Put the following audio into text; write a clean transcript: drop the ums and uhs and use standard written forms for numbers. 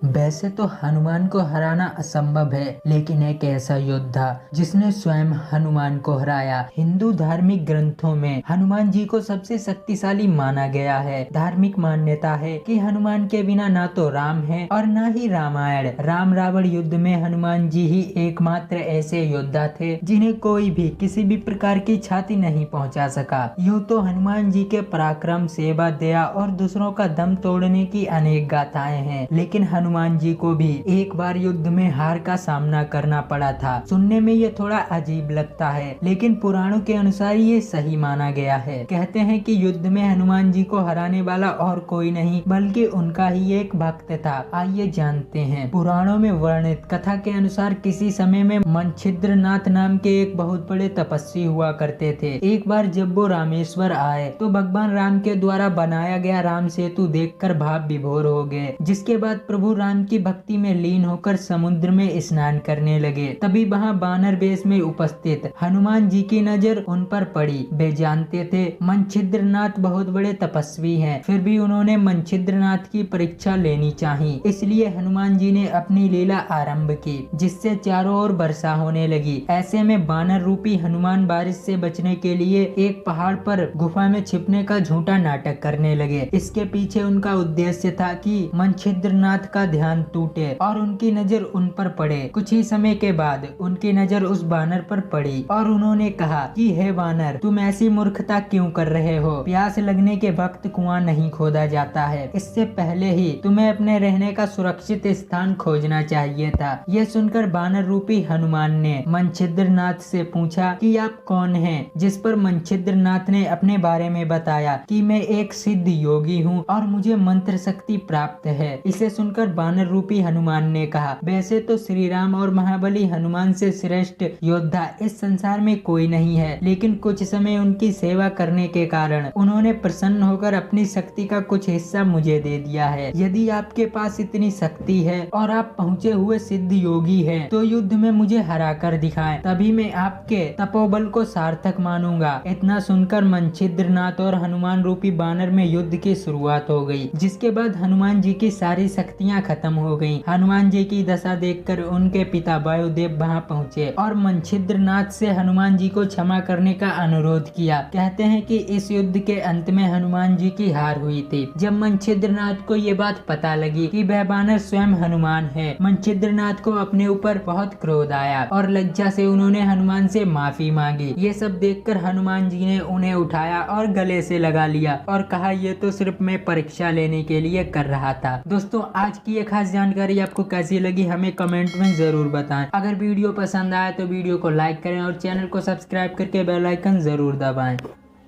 वैसे तो हनुमान को हराना असंभव है, लेकिन एक ऐसा योद्धा जिसने स्वयं हनुमान को हराया। हिंदू धार्मिक ग्रंथों में हनुमान जी को सबसे शक्तिशाली माना गया है। धार्मिक मान्यता है कि हनुमान के बिना ना तो राम है और ना ही रामायण। राम रावण युद्ध में हनुमान जी ही एकमात्र ऐसे योद्धा थे जिन्हें कोई भी किसी भी प्रकार की क्षति नहीं पहुंचा सका। यूं तो हनुमान जी के पराक्रम, सेवा, दया और दूसरों का दम तोड़ने की अनेक गाथाएं हैं, लेकिन हनुमान जी को भी एक बार युद्ध में हार का सामना करना पड़ा था। सुनने में ये थोड़ा अजीब लगता है, लेकिन पुराणों के अनुसार ये सही माना गया है। कहते हैं कि युद्ध में हनुमान जी को हराने वाला और कोई नहीं बल्कि उनका ही एक भक्त था। आइए जानते हैं। पुराणों में वर्णित कथा के अनुसार किसी समय में मनछिद्रनाथ नाम के एक बहुत बड़े तपस्वी हुआ करते थे। एक बार जब वो रामेश्वर आए तो भगवान राम के द्वारा बनाया गया राम सेतु देखकर भाव विभोर हो गए, जिसके बाद प्रभु राम की भक्ति में लीन होकर समुद्र में स्नान करने लगे। तभी वहां बानर वेश में उपस्थित हनुमान जी की नजर उन पर पड़ी। वे जानते थे मनछिद्रनाथ बहुत बड़े तपस्वी हैं, फिर भी उन्होंने मनछिद्रनाथ की परीक्षा लेनी चाहिए। इसलिए हनुमान जी ने अपनी लीला आरंभ की, जिससे चारों ओर वर्षा होने लगी। ऐसे में बानर रूपी हनुमान बारिश से बचने के लिए एक पहाड़ पर गुफा में छिपने का झूठा नाटक करने लगे। इसके पीछे उनका उद्देश्य था कि मनछिद्रनाथ का ध्यान टूटे और उनकी नजर उन पर पड़े। कुछ ही समय के बाद उनकी नजर उस बानर पर पड़ी और उन्होंने कहा कि हे बानर, तुम ऐसी मूर्खता क्यों कर रहे हो? प्यास लगने के वक्त कुआं नहीं खोदा जाता है, इससे पहले ही तुम्हें अपने रहने का सुरक्षित स्थान खोजना चाहिए था। यह सुनकर बानर रूपी हनुमान ने मनछिद्रनाथ से पूछा कि आप कौन हैं? जिस पर मनछिद्रनाथ ने अपने बारे में बताया कि मैं एक सिद्ध योगी हूँ और मुझे मंत्र शक्ति प्राप्त है। इसे सुनकर बानर रूपी हनुमान ने कहा, वैसे तो श्री राम और महाबली हनुमान से श्रेष्ठ योद्धा इस संसार में कोई नहीं है, लेकिन कुछ समय उनकी सेवा करने के कारण उन्होंने प्रसन्न होकर अपनी शक्ति का कुछ हिस्सा मुझे दे दिया है। यदि आपके पास इतनी शक्ति है और आप पहुँचे हुए सिद्ध योगी हैं, तो युद्ध में मुझे हरा कर दिखाएं, तभी मैं आपके तपोबल को सार्थक मानूंगा। इतना सुनकर मनछिद्रनाथ और हनुमान रूपी बानर में युद्ध की शुरुआत हो गई, जिसके बाद हनुमान जी की सारी शक्तियां खत्म हो गईं। हनुमान जी की दशा देखकर उनके पिता वायुदेव वहां पहुंचे और मनछिद्रनाथ से हनुमान जी को क्षमा करने का अनुरोध किया। कहते हैं कि इस युद्ध के अंत में हनुमान जी की हार हुई थी। जब मनछिद्रनाथ को ये बात पता लगी कि वह बानर स्वयं हनुमान है, मनछिद्रनाथ को अपने ऊपर बहुत क्रोध आया और लज्जा से उन्होंने हनुमान से माफी मांगी। ये सब देखकर हनुमान जी ने उन्हें उठाया और गले से लगा लिया और कहा, ये तो सिर्फ मैं परीक्षा लेने के लिए कर रहा था। दोस्तों, आज की ये खास जानकारी आपको कैसी लगी हमें कमेंट में जरूर बताएं। अगर वीडियो पसंद आए तो वीडियो को लाइक करें और चैनल को सब्सक्राइब करके बेल आइकन जरूर दबाएं।